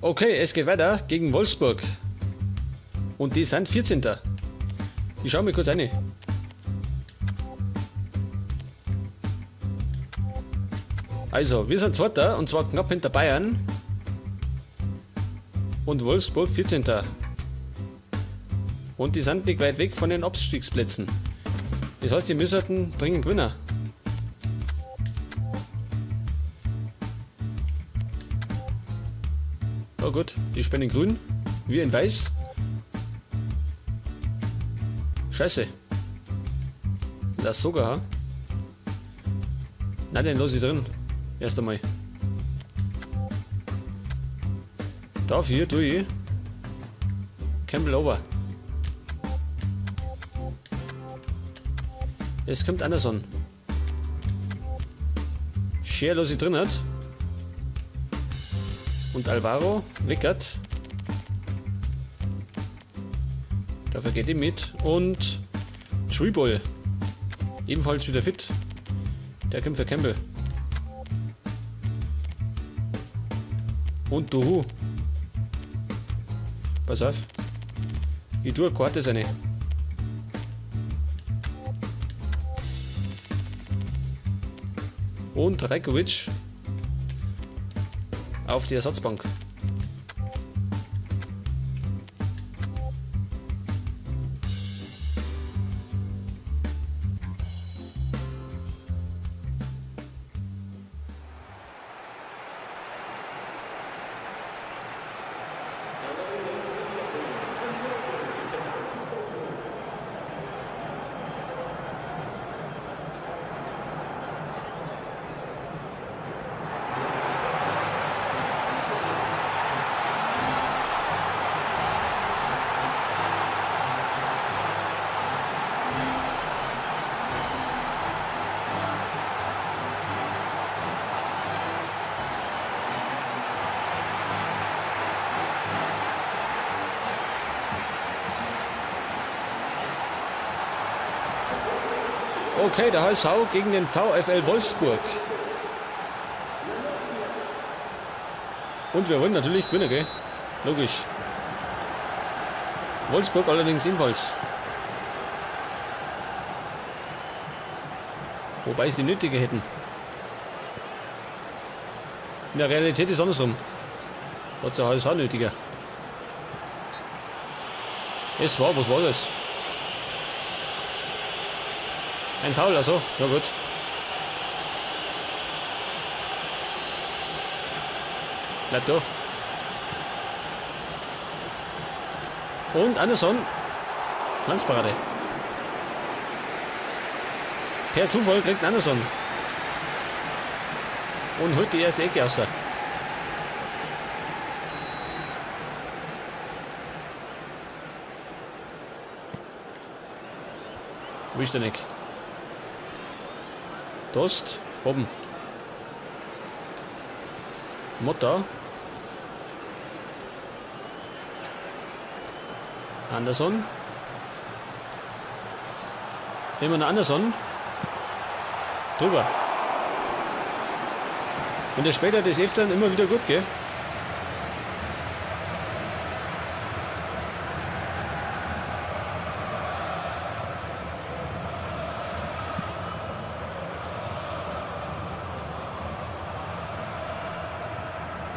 Okay, es geht weiter gegen Wolfsburg. Und die sind 14. Ich schau mir kurz rein. Also, wir sind Zweiter und zwar knapp hinter Bayern. Und Wolfsburg 14. Und die sind nicht weit weg von den Abstiegsplätzen. Das heißt, die müssten dringend gewinnen. Oh gut, die spielen in grün, wir in weiß. Scheiße. Lass sogar, ha? Nein, den lass ich drin. Erst einmal. Dafür tue ich Campbell over. Es kommt Anderson. Scher lass ich drin hat. Und Alvaro Wickert. Dafür geht ihm mit. Und Treeball. Ebenfalls wieder fit. Der kommt für Campbell. Und Duhu. Pass auf. Ich tue eine Karte seine. Und Rajkovic auf die Ersatzbank. Okay, der HSV gegen den VfL Wolfsburg. Und wir wollen natürlich gewinnen, gell? Logisch. Wolfsburg allerdings ebenfalls. Wobei sie die nötige hätten. In der Realität ist es andersrum. Hat der HSV nötiger. Was war das? Ein Foul, also, ja gut. Bleib da. Und Anderson. Glanzparade. Per Zufall kriegt Anderson. Und holt die erste Ecke aus. Wo ist der nicht? Dost, oben. Motta. Anderson. Immer noch Anderson. Drüber. Und der später das hilft dann immer wieder gut, gell?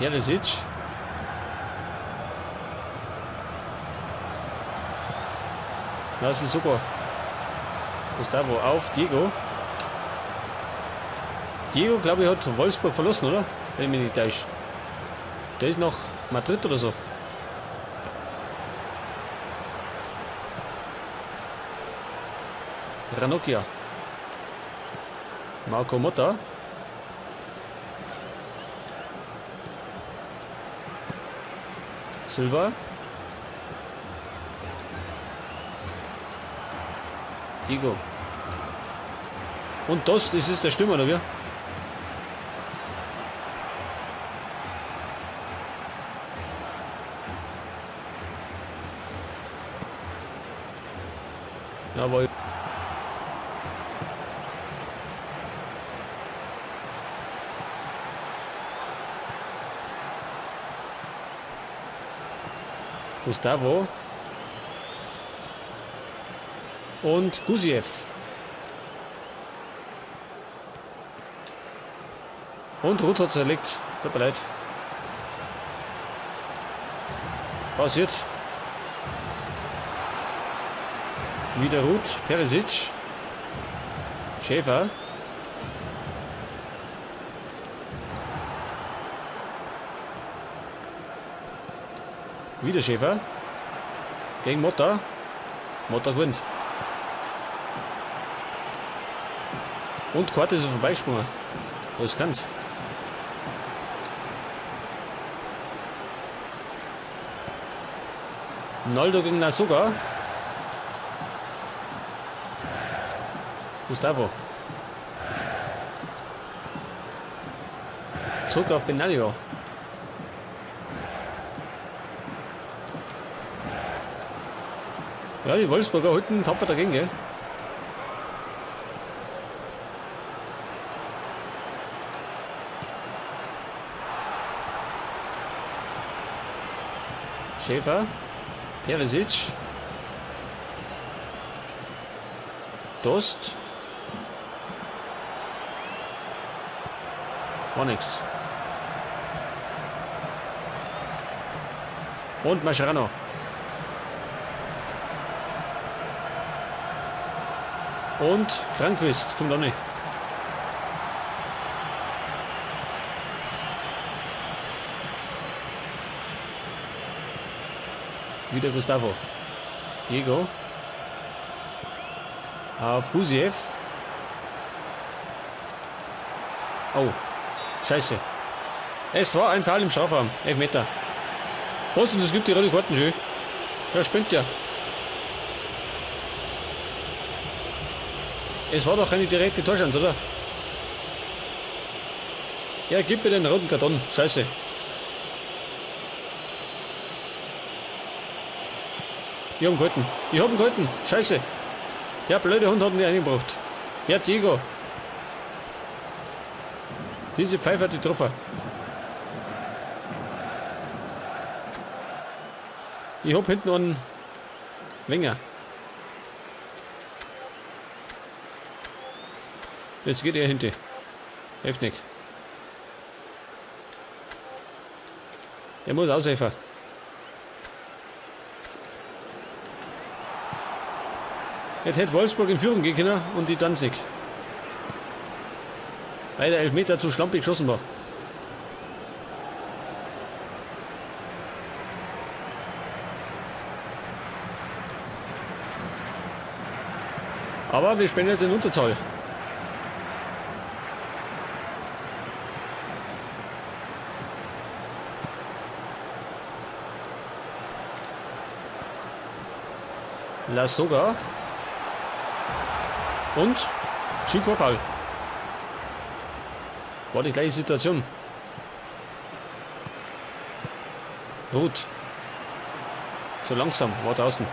Perisic. Das ist super. Gustavo auf Diego. Diego, glaube ich, hat Wolfsburg verlassen, oder? Wenn ich mich nicht täusche. Der ist nach Madrid oder so. Ranocchia. Marco Motta. Silva. Diego. Und das ist der Stürmer, oder wie? Jawohl. Gustavo. Und Gusiev. Und Ruth hat zerlegt. Tut mir leid. Passiert. Wieder Ruth. Perisic. Schäfer. Wieder Schäfer. Gegen Motta. Motta gewinnt. Und Karte ist vorbeigesprungen. Riskant. Noldo gegen Nasuga. Gustavo. Zurück auf Benaglio. Ja, die Wolfsburger halten tapfer dagegen, gell? Schäfer. Perisic. Dost. War nix. Und Mascherano. Und Krankwist. Kommt auch nicht. Wieder Gustavo. Diego. Auf Gusiev. Oh. Scheiße. Es war ein Foul im Strafraum. 11 Meter. Was? Und es gibt die rote Karten schön. Ja, spinnt ja. Es war doch keine direkte Torschance, oder? Ja, gib mir den roten Karton. Scheiße. Ich hab ihn gehalten. Ich hab ihn gehalten. Scheiße. Der blöde Hund hat ihn nicht eingebracht. Ja, Diego. Diese Pfeife hat die getroffen. Ich hab hinten einen Wenger. Jetzt geht er hinten. Hilft nicht. Er muss aushelfen. Jetzt hätte Wolfsburg in Führung gehen können und die Danzig. Weil der Elfmeter zu schlampig geschossen war. Aber wir spielen jetzt in Unterzahl. Lassoga. Und Chico Fall. War die gleiche Situation. Ruth. So langsam, war draußen.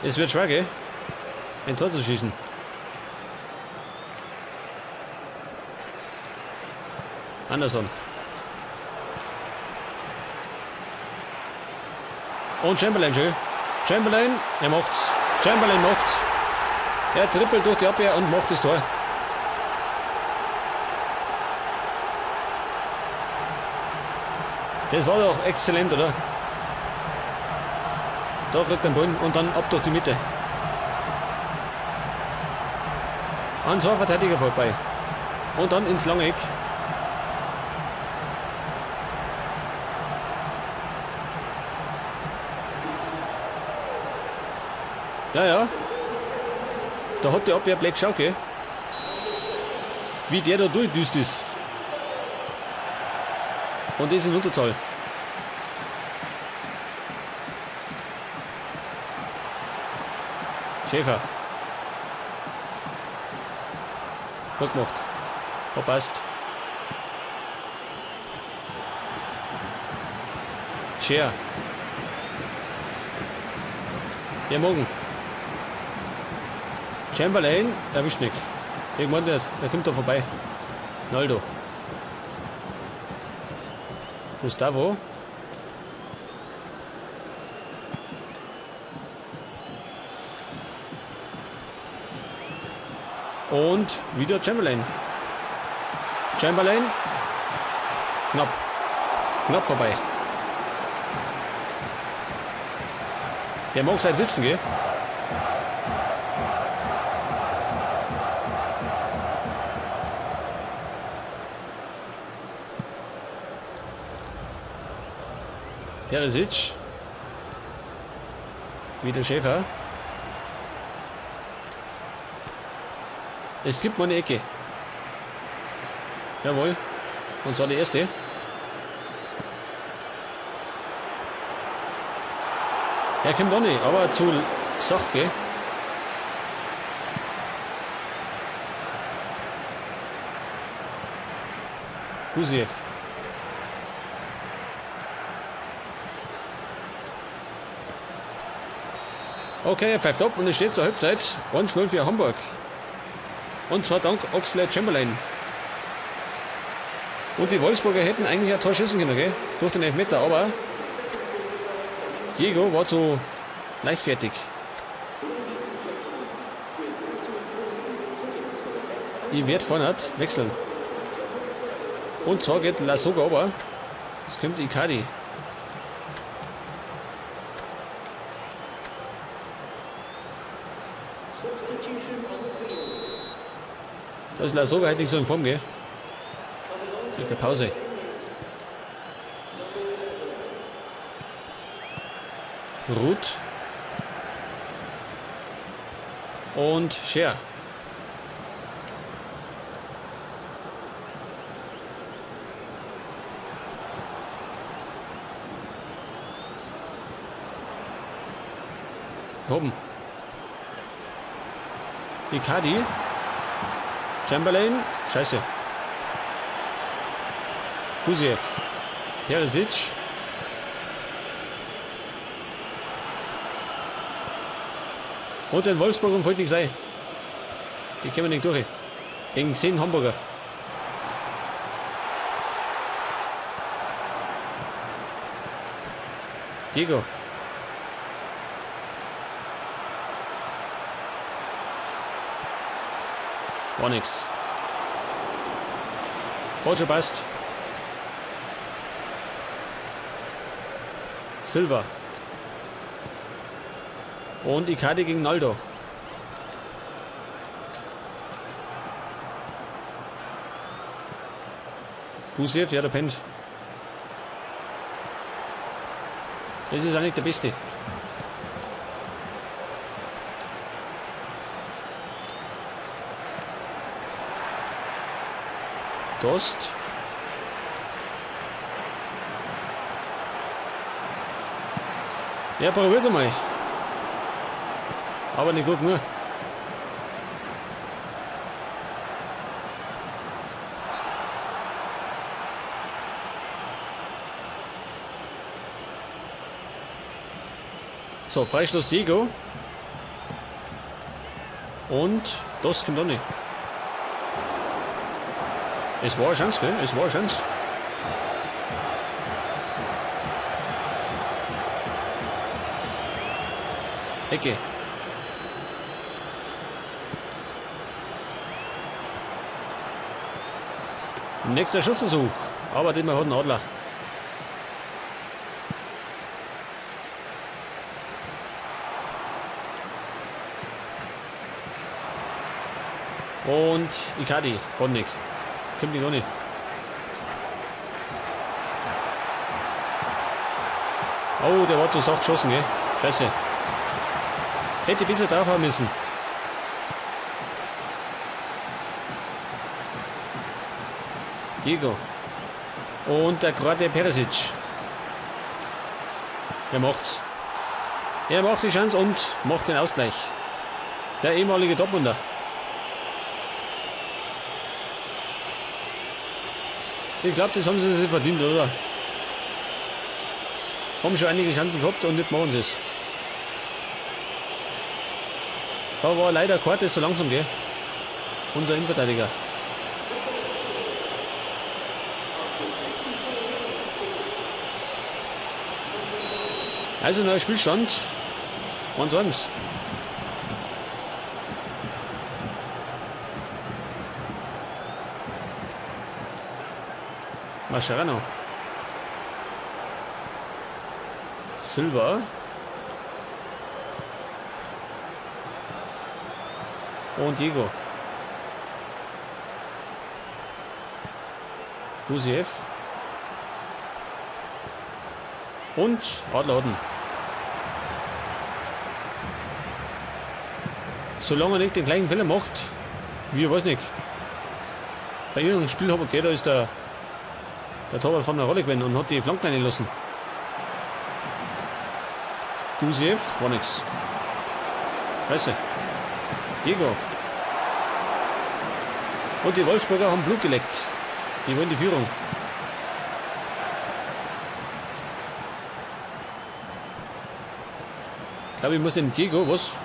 Es wird schwer, gell? Ein Tor zu schießen. Anderson. Und Chamberlain schön. Chamberlain, er macht's. Chamberlain macht's. Er trippelt durch die Abwehr und macht das Tor. Das war doch exzellent, oder? Da kriegt er den Ball und dann ab durch die Mitte. An zwei Verteidiger vorbei. Und dann ins lange Eck. Ja, ja. Da hat die Abwehr Black Schauke. Wie der da durchdüst ist. Und das in Unterzahl. Schäfer. Gut gemacht. Verpasst. Scher. Ja, morgen. Chamberlain erwischt nicht. Irgendwann nicht. Er kommt da vorbei. Noldo. Gustavo. Und wieder Chamberlain. Chamberlain. Knapp. Knapp vorbei. Der mag es halt wissen, gell? Perisic. Wieder Schäfer. Es gibt mal eine Ecke. Jawohl. Und zwar die erste. Er kommt doch nicht, aber zu sacht, gell? Gusiev. Okay, er pfeift ab und es steht zur Halbzeit 1-0 für Hamburg. Und zwar dank Oxlade Chamberlain. Und die Wolfsburger hätten eigentlich ein Tor schießen können, gell? Durch den Elfmeter, aber Diego war zu leichtfertig. Ich werde vorne wechseln. Und zwar geht Lasogga aber. Es kommt Icardi. Da ist Lasogga halt nicht so in Form, gell? Kriegt eine Pause. Ruth. Und Scher. Oben. Icardi. Chamberlain. Scheiße. Gusiev. Perisic. Und den Wolfsburg folgt nichts ein. Die kommen nicht durch. Gegen 10 Hamburger. Diego. War nix. Roger passt. Silva. Und Icardi gegen Naldo. Gusiev, ja, der pennt. Das ist auch nicht der Beste. Dost. Ja, probier's einmal. Aber nicht gut, nur. So, Freistoß Diego. Und das kommt auch nicht. Es war eine Chance, gell? Es war eine Chance. Ecke. Nächster Schussversuch. Aber den hat ein Adler. Und Icardi, Bonnig. Kommt nicht auch nicht. Oh, der war zu sacht geschossen, gell? Scheiße. Hätte ein bisschen drauf haben müssen. Diego. Und der gerade Perisic. Er macht's. Er macht die Chance und macht den Ausgleich. Der ehemalige Dortmunder. Ich glaube, das haben sie sich verdient, oder? Haben schon einige Chancen gehabt und nicht machen sie es. Da war leider Kortes so langsam, gell? Unser Innenverteidiger. Also neuer Spielstand. 1:1. Mascherano. Silva. Und Diego. Gusiev. Und Adlerhorten. Solange er nicht den gleichen Fehler macht, wie ich weiß nicht. Bei irgendeinem Spiel habe ich gehört, da ist der Torwart von der Rolle gewesen und hat die Flanken reingelassen. Gusiev war nix. Scheiße. Diego. Und die Wolfsburger haben Blut geleckt. Die wollen die Führung. Ich glaube, ich muss den Diego, was?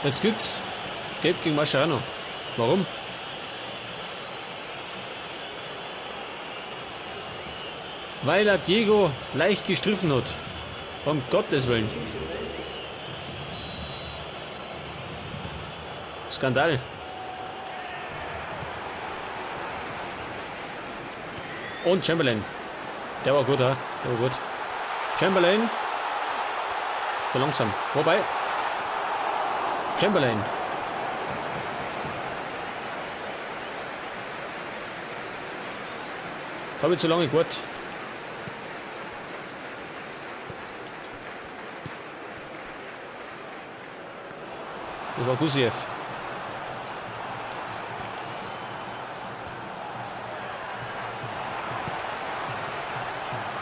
Jetzt gibt's Gelb gegen Mascherano. Warum? Weil er Diego leicht gestriffen hat. Um Gottes Willen. Skandal. Und Chamberlain. Der war gut, ha? Der war gut. Chamberlain. Zu langsam. Wobei. Chamberlain. Habe ich zu lange gewartet. Das war Gusiev.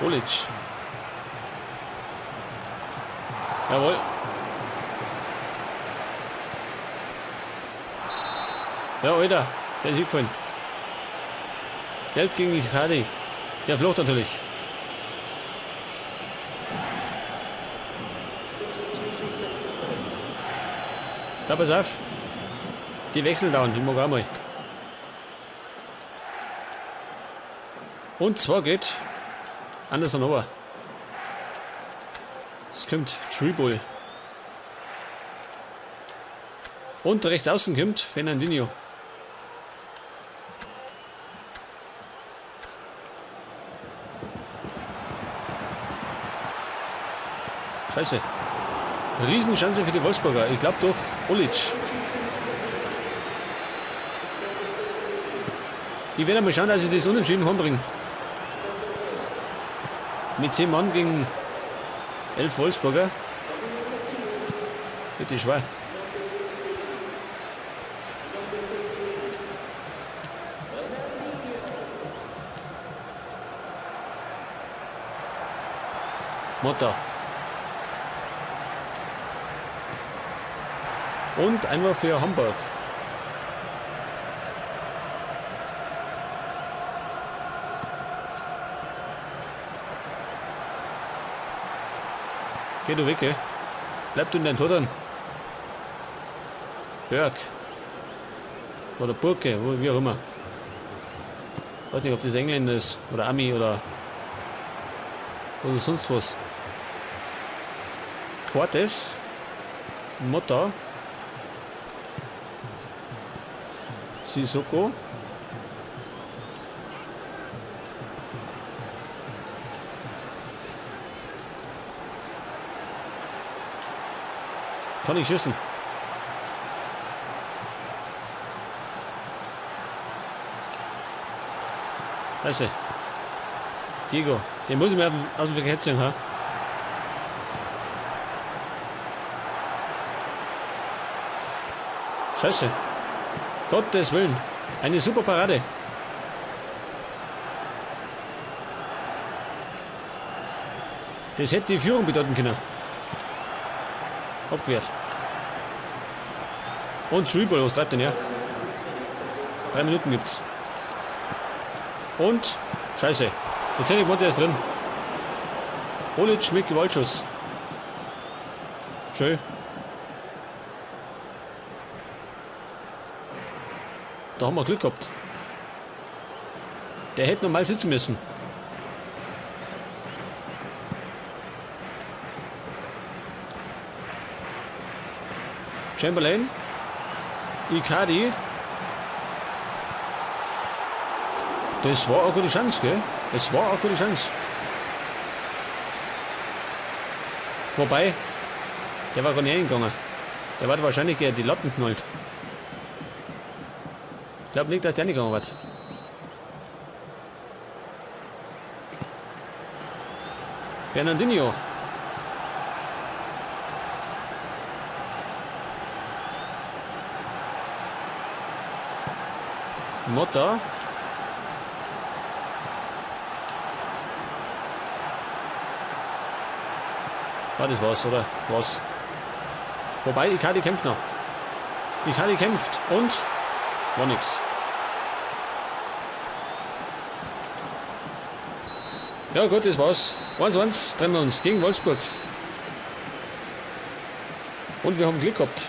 Olic. Jawohl. Ja, Alter, der ist hingefallen. Gelb gegen Icardi. Der Flucht natürlich. Ja, pass auf. Die wechseln dauernd, die mag auch mal. Und zwar geht Anderson over. Es kommt Tribul. Und rechts außen kommt Fernandinho. Scheiße. Riesenchance für die Wolfsburger. Ich glaube durch Olic. Ich werde mal schauen, dass ich das Unentschieden heimbringe. Mit 10 Mann gegen 11 Wolfsburger. Bitte schwer. Motta. Und einmal für Hamburg. Geh du weg, ey. Bleib du in dein Tor drin. Berg. Oder Burke, wie auch immer. Weiß nicht, ob das Engländer ist. Oder Ami oder sonst was. Quartes. Motta. Sissoko. Kann ich schießen. Scheiße. Diego. Den muss ich mir aus dem Verkehr ziehen, ha? Scheiße. Gottes Willen. Eine super Parade. Das hätte die Führung bedeuten können. Abwehrt. Und Tribul, was treibt denn her? 3 Minuten gibt's. Und Scheiße. Jetzt hätte ich gemeint, der ist drin. Olic mit Gewaltschuss. Schön. Da haben wir Glück gehabt. Der hätte normal sitzen müssen. Chamberlain. Icardi. Das war eine gute Chance, gell? Das war eine gute Chance. Wobei, der war gar nicht hingegangen. Der war wahrscheinlich die Latten knallt. Ich glaube nicht, dass der nicht gegangen wird. Fernandinho. Motta. Ja, das war's, oder? Was? Wobei, Icardi kämpft noch. Icardi kämpft und war nix. Ja gut, das war's. 1-1 trennen wir uns gegen Wolfsburg. Und wir haben Glück gehabt.